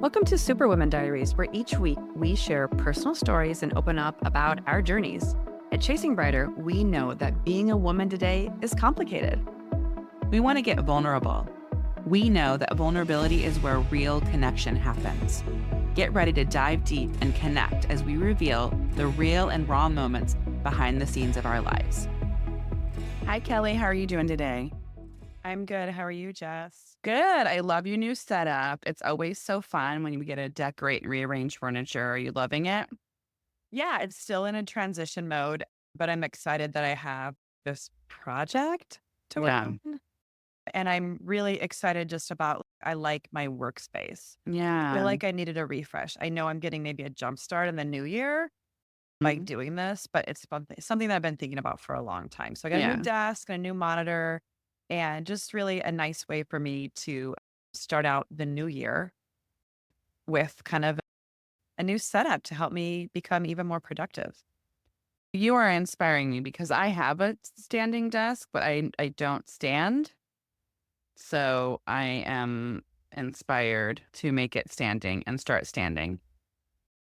Welcome to Superwoman Diaries, where each week we share personal stories and open up about our journeys. At Chasing Brighter, we know that being a woman today is complicated. We want to get vulnerable. We know that vulnerability is where real connection happens. Get ready to dive deep and connect as we reveal the real and raw moments behind the scenes of our lives. Hi, Kelly. How are you doing today? I'm good. How are you, Jess? Good. I love your new setup. It's always so fun when we get to decorate and rearrange furniture. Are you loving it? Yeah, it's still in a transition mode, but I'm excited that I have this project to work Yeah. on. And I'm really excited just about, I like my workspace. I feel Yeah. like I needed a refresh. I know I'm getting maybe a jump start in the new year by Mhm. doing this, but it's something that I've been thinking about for a long time. So I got a new Yeah. desk and a new monitor, and just really a nice way for me to start out the new year with kind of a new setup to help me become even more productive. You are inspiring me because I have a standing desk, but I don't stand. So I am inspired to make it standing and start standing.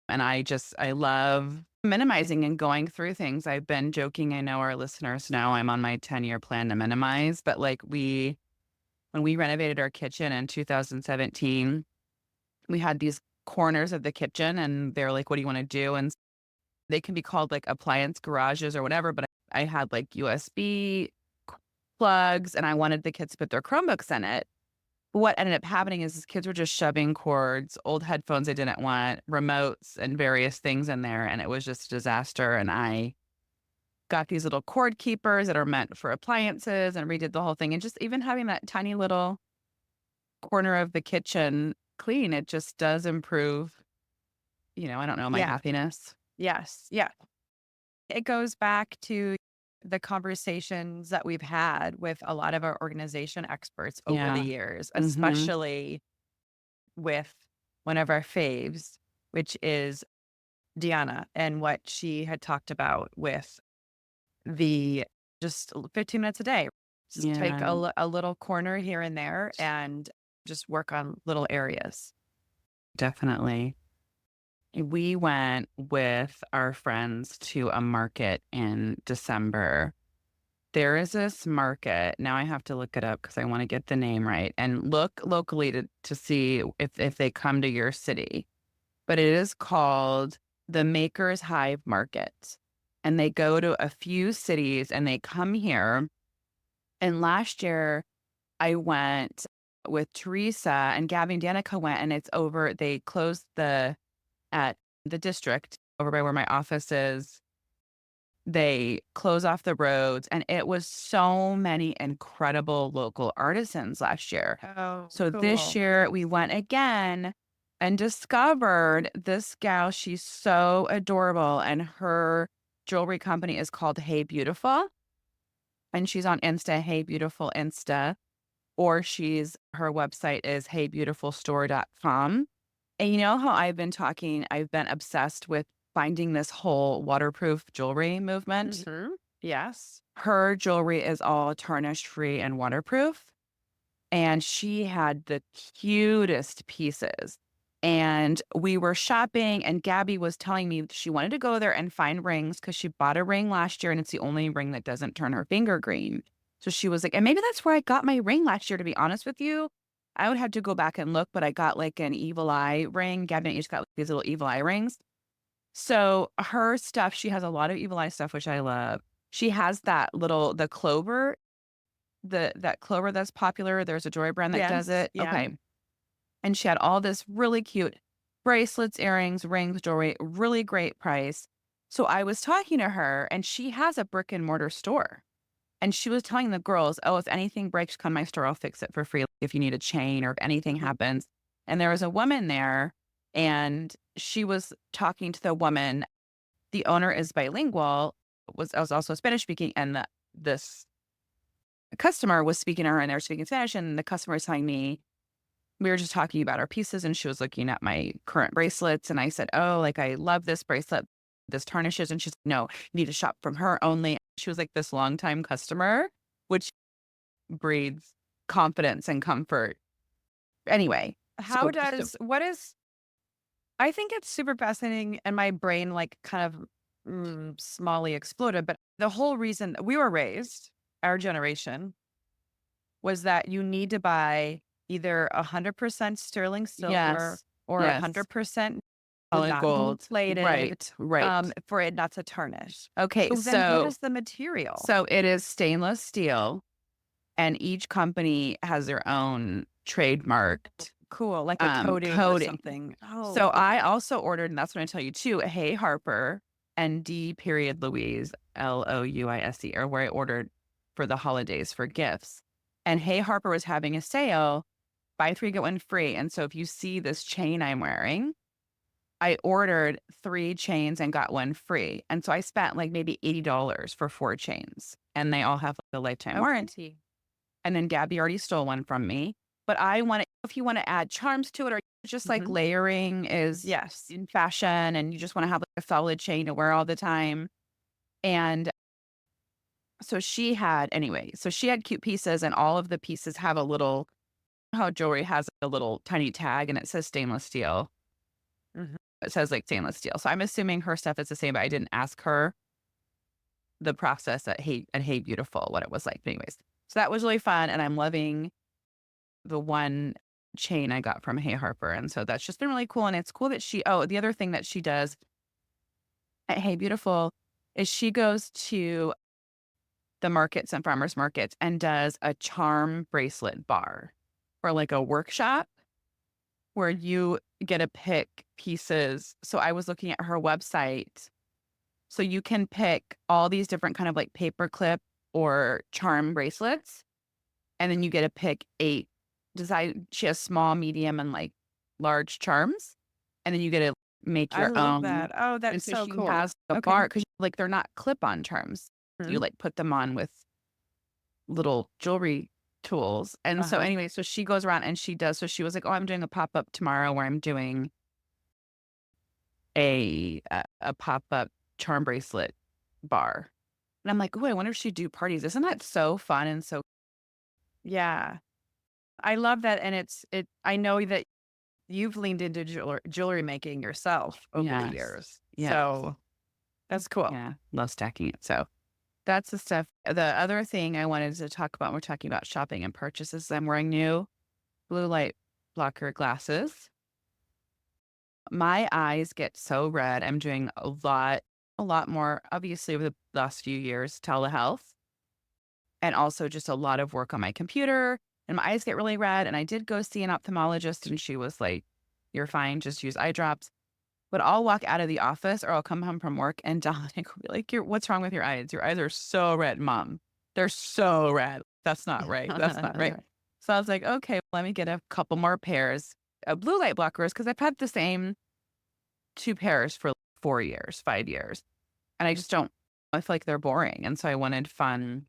And I love minimizing and going through things. I've been joking. I know our listeners know I'm on my 10-year plan to minimize, but when we renovated our kitchen in 2017, we had these corners of the kitchen and they're like, what do you want to do? And they can be called like appliance garages or whatever, but I had like USB plugs and I wanted the kids to put their Chromebooks in it. What ended up happening is kids were just shoving cords, old headphones they didn't want, remotes, and various things in there. And it was just a disaster. And I got these little cord keepers that are meant for appliances and redid the whole thing. And just even having that tiny little corner of the kitchen clean, it just does improve, I don't know, my Yeah. happiness. Yes. Yeah. It goes back to the conversations that we've had with a lot of our organization experts over the Yeah. years, Hmm. especially with one of our faves, which is Deanna, and what she had talked about with the just 15 minutes a day. Just take Yeah, a little corner here and there and just work on little areas. definitely. We went with our friends to a market in December. There is this market. Now I have to look it up because I want to get the name right and look locally to see if they come to your city. But it is called the Makers Hive Market. And they go to a few cities and they come here. And last year I went with Teresa and Gabby and Danica went and they closed at the district over by where my office is. They close off the roads, and it was so many incredible local artisans last year. Oh, So this cool. year we went again and discovered this gal. She's so adorable, and her jewelry company is called Hey Beautiful, and she's on Insta, Hey Beautiful Insta, or her website is heybeautifulstore.com. And you know how I've been obsessed with finding this whole waterproof jewelry movement. Yes. Her jewelry is all tarnish-free and waterproof, and she had the cutest pieces. And we were shopping, and Gabby was telling me she wanted to go there and find rings because she bought a ring last year, and it's the only ring that doesn't turn her finger green. So she was like, and maybe that's where I got my ring last year, to be honest with you. I would have to go back and look, but I got like an evil eye ring. Gabby and I just got like, these little evil eye rings. So her stuff, she has a lot of evil eye stuff, which I love. She has the clover, that clover that's popular. There's a jewelry brand that does Yes. it. Yeah. Okay. And she had all this really cute bracelets, earrings, rings, jewelry, really great price. So I was talking to her and she has a brick and mortar store. And she was telling the girls, oh, if anything breaks, come to my store, I'll fix it for free. If you need a chain or if anything happens. And there was a woman there and she was talking to the woman. The owner is bilingual, was also Spanish speaking, and this customer was speaking to her and they were speaking Spanish. And the customer was telling me, we were just talking about our pieces and she was looking at my current bracelets. And I said, oh, like, I love this bracelet, this tarnishes. And she's like, no, you need to shop from her only. She was like this longtime customer, which breeds confidence and comfort. Anyway, how So just does what is I think it's super fascinating, and my brain, like, kind of, smallly exploded, but the whole reason we were raised, our generation, was that you need to buy either 100% sterling silver yes, or yes, 100% solid not gold. gold-plated, Right, right. for it not to tarnish. Okay, So then what so is the material? so it is stainless steel, and each company has their own trademarked Cool, like a coating or coating. something. Oh, So I okay. also ordered, and that's what I tell you too, Hey Harper and D period Louise, Louise, or where I ordered for the holidays for gifts. And Hey Harper was having a sale, buy three, get one free. And so if you see this chain I'm wearing, I ordered three chains and got one free. And so I spent like maybe $80 for four chains, and they all have like a lifetime Okay. warranty. And then Gabby already stole one from me. But I want to, if you want to add charms to it, or just like Mhm. layering is Yes. in fashion, and you just want to have like a solid chain to wear all the time. And so she had cute pieces, and all of the pieces have a little, how jewelry has a little tiny tag and it says stainless steel. Mhm. It says like stainless steel. So I'm assuming her stuff is the same, but I didn't ask her the process at Hey Beautiful, what it was like. But anyways, so that was really fun. And I'm loving the one chain I got from Hey Harper. And so that's just been really cool. And it's cool that the other thing that she does at Hey Beautiful is she goes to the markets and farmers markets and does a charm bracelet bar or like a workshop where you get to pick pieces. So I was looking at her website. So you can pick all these different kind of like paperclip or charm bracelets, and then you get to pick eight. Decide she has small, medium, and like large charms, and then you get to make I your love own. that. Oh, And that's so so she cool. has a Okay. bar because like they're not clip-on charms. You Mhm. like put them on with little jewelry tools. And so Uh-huh. anyway, so she goes around and she does. So she was like, "Oh, I'm doing a pop up tomorrow where I'm doing a pop up charm bracelet bar." And I'm like, "Oh, I wonder if she'd do parties. Isn't that so fun and so." Yeah. I love that, and I know that you've leaned into jewelry making yourself over the Yes. years, Yes. so that's cool. Yeah. Love stacking it. So that's the stuff. The other thing I wanted to talk about, we're talking about shopping and purchases. I'm wearing new blue light blocker glasses. My eyes get so red. I'm doing a lot more, obviously, over the last few years, telehealth, and also just a lot of work on my computer. And my eyes get really red. And I did go see an ophthalmologist, and she was like, "You're fine. Just use eye drops." But I'll walk out of the office or I'll come home from work and Dominic will be like, What's wrong with your eyes? Your eyes are so red, mom. They're so red. That's not right. That's not right." So I was like, okay, let me get a couple more pairs of blue light blockers because I've had the same two pairs for 4 years, 5 years. And I just don't, I feel like they're boring. And so I wanted fun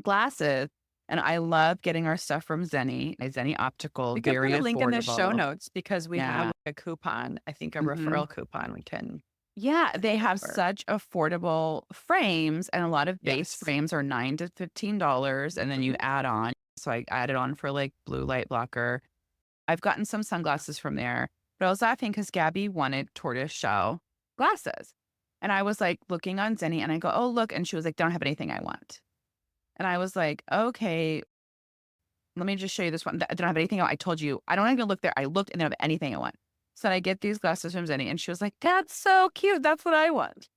glasses. And I love getting our stuff from Zenni Optical, We could very put a link in the show affordable. notes because we have, Yeah. like, a coupon, I think a Hmm. referral coupon we can Yeah, they have offer. such affordable frames, and a lot of base Yes. frames are $9 to $15, and then you Mhm. add on. So I added on for like blue light blocker. I've gotten some sunglasses from there, but I was laughing because Gabby wanted tortoise shell glasses. And I was like looking on Zenni and I go, "Oh, look." And she was like, "Don't have anything I want." And I was like, "Okay, let me just show you this one. I don't have anything. I told you, I don't even look there. I looked and I don't have anything I want." So I get these glasses from Zenni and she was like, "That's so cute. That's what I want."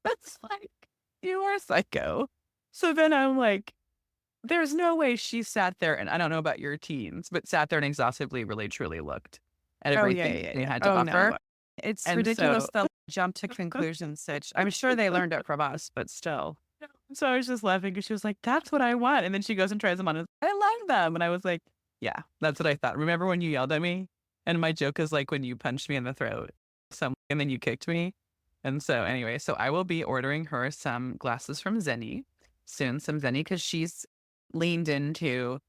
That's like, you are psycho. So then I'm like, there's no way she sat there and I don't know about your teens, but sat there and exhaustively, really, truly looked at Oh, yeah, everything yeah, they yeah. had to Oh, no. offer. It's And ridiculous so, the jump to conclusions Sitch. I'm sure they learned it from us, but still. so I was just laughing because she was like, "That's what I want." And then she goes and tries them on. And I love them. And I was like, "Yeah, that's what I thought." Remember when you yelled at me? And my joke is like when you punched me in the throat, and then you kicked me. And so anyway, so I will be ordering her some glasses from Zenni soon, some Zenni, because she's leaned into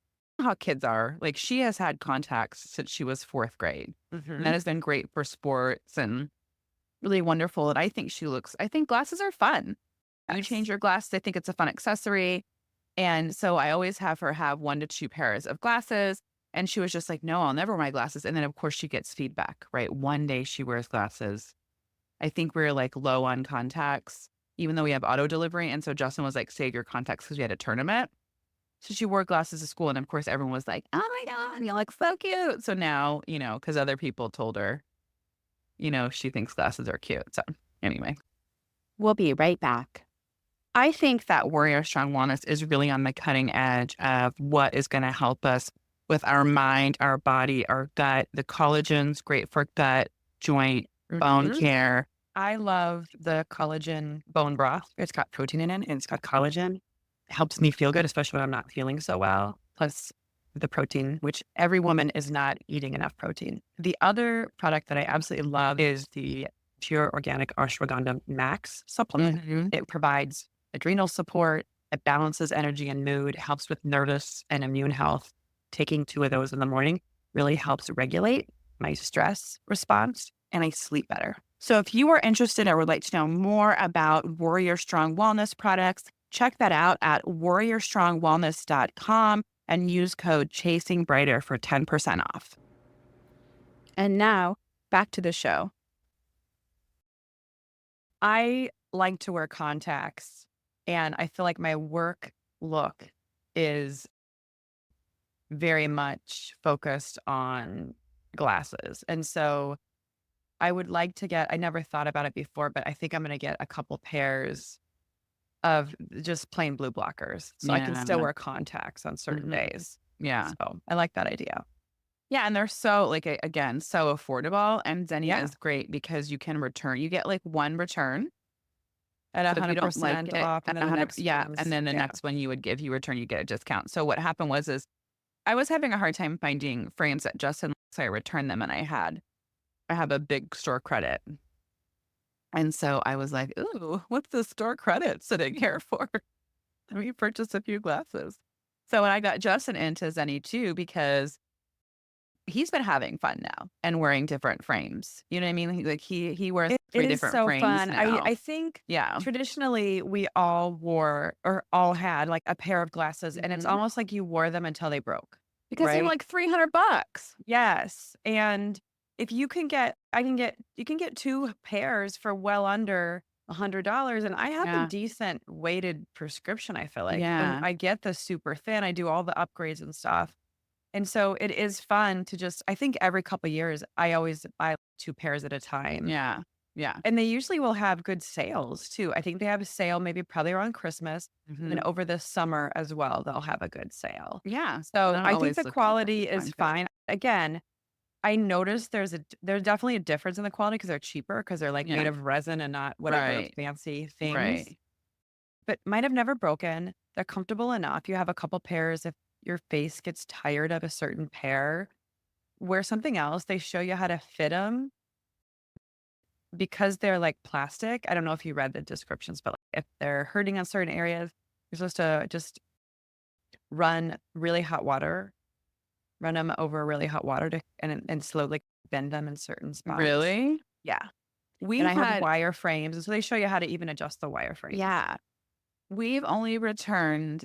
how kids are. Like she has had contacts since she was fourth grade. And that Mhm. has been great for sports and really wonderful. And I think glasses are fun. You Yes. change your glasses. I think it's a fun accessory. And so I always have her have one to two pairs of glasses. And she was just like, no, I'll never wear my glasses. And then, of course, she gets feedback, right? One day she wears glasses. I think we were like low on contacts, even though we have auto delivery. And so Justin was like, save your contacts because we had a tournament. So she wore glasses to school. And of course, everyone was like, oh my God, you look so cute. So now, because other people told her, she thinks glasses are cute. So anyway, we'll be right back. I think that Warrior Strong Wellness is really on the cutting edge of what is going to help us with our mind, our body, our gut. The collagen's great for gut, joint, bone care. I love the collagen bone broth. It's got protein in it and it's got collagen. It helps me feel good, especially when I'm not feeling so well. Plus the protein, which every woman is not eating enough protein. The other product that I absolutely love is the Pure Organic Ashwagandha Max supplement. It provides adrenal support. It balances energy and mood, helps with nervous and immune health. Taking 2 of those in the morning really helps regulate my stress response and I sleep better. So if you are interested or would like to know more about Warrior Strong Wellness products, check that out at warriorstrongwellness.com and use code CHASINGBRIGHTER for 10% off. And now back to the show. I like to wear contacts and I feel like my work look is very much focused on glasses. And so I would like to I never thought about it before, but I think I'm going to get a couple pairs of just plain blue blockers so I can still wear contacts on certain days. Yeah. So I like that idea. Yeah. And they're so again, so affordable. And Zenni is great because you can return, you get like one return at 100% off. And then the next and then the next one you return, you get a discount. So what happened was I was having a hard time finding frames that Justin likes, so I returned them and I have a big store credit. And so I was like, ooh, what's the store credit sitting here for? Let me purchase a few glasses. So when I got Justin into Zenni too, because he's been having fun now and wearing different frames. You know what I mean? He wears 3 different frames fun. now. I think traditionally we all wore or all had like a pair of glasses and it's almost like you wore them until they broke. Because they were like $300. Yes. And if you can get 2 pairs for well under $100 and I have a decent weighted prescription, I feel like. And I get the super thin. I do all the upgrades and stuff. And so it is fun to I think every couple of years, I always buy 2 pairs at a time. Yeah. Yeah. And they usually will have good sales too. I think they have a sale probably around Christmas and over the summer as well. They'll have a good sale. Yeah. So I think the quality is fine. Again, I noticed there's definitely a difference in the quality because they're cheaper because they're made of resin and not whatever fancy things. Right. But might have never broken. They're comfortable enough. You have a couple pairs. If your face gets tired of a certain pair, wear something else. They show you how to fit them because they're like plastic. I don't know if you read the descriptions, but if they're hurting on certain areas, you're supposed to just run them over really hot water and slowly bend them in certain spots. Really? Yeah. I have wire frames, and so they show you how to even adjust the wire frame. Yeah. We've only returned.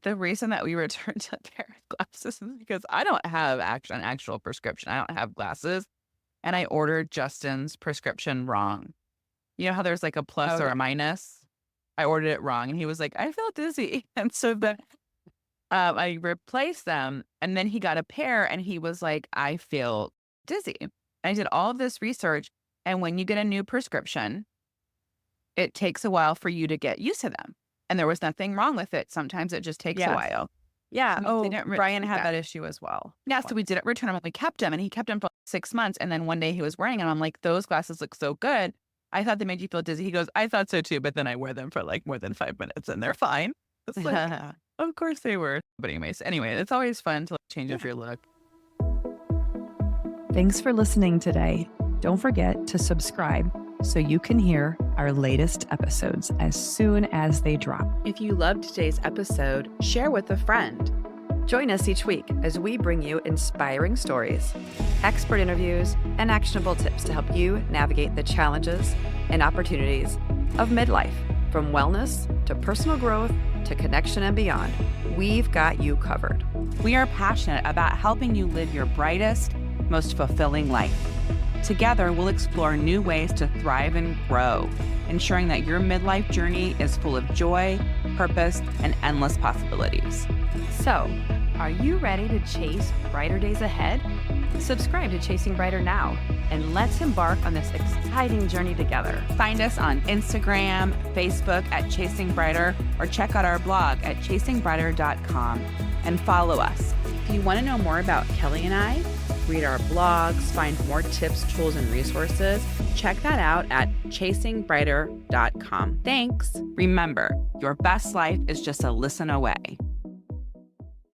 The reason that we returned a pair of glasses is because I don't have an actual prescription. I don't have glasses. And I ordered Justin's prescription wrong. You know how there's like a plus or a minus? I ordered it wrong. And he was like, I feel dizzy. And so I replaced them. And then he got a pair and he was like, I feel dizzy. And I did all of this research. And when you get a new prescription, it takes a while for you to get used to them. And there was nothing wrong with it. Sometimes it just takes a while. Yeah. Brian had that issue as well. Yeah. So we didn't return them. We kept them and he kept them for 6 months. And then one day he was wearing them. I'm like, those glasses look so good. I thought they made you feel dizzy. He goes, I thought so too. But then I wear them for like more than 5 minutes and they're fine. It's like, of course they were. But anyway, it's always fun to change up your look. Thanks for listening today. Don't forget to subscribe so you can hear our latest episodes as soon as they drop. If you loved today's episode, share with a friend. Join us each week as we bring you inspiring stories, expert interviews, and actionable tips to help you navigate the challenges and opportunities of midlife, from wellness to personal growth to connection and beyond. we've got you covered. We are passionate about helping you live your brightest, most fulfilling life. Together, we'll explore new ways to thrive and grow, ensuring that your midlife journey is full of joy, purpose, and endless possibilities. So, are you ready to chase brighter days ahead? Subscribe to Chasing Brighter now, and let's embark on this exciting journey together. Find us on Instagram, Facebook at Chasing Brighter, or check out our blog at chasingbrighter.com and follow us. If you want to know more about Kelly and I, read our blogs, find more tips, tools, and resources, check that out at chasingbrighter.com. Thanks. Remember, your best life is just a listen away.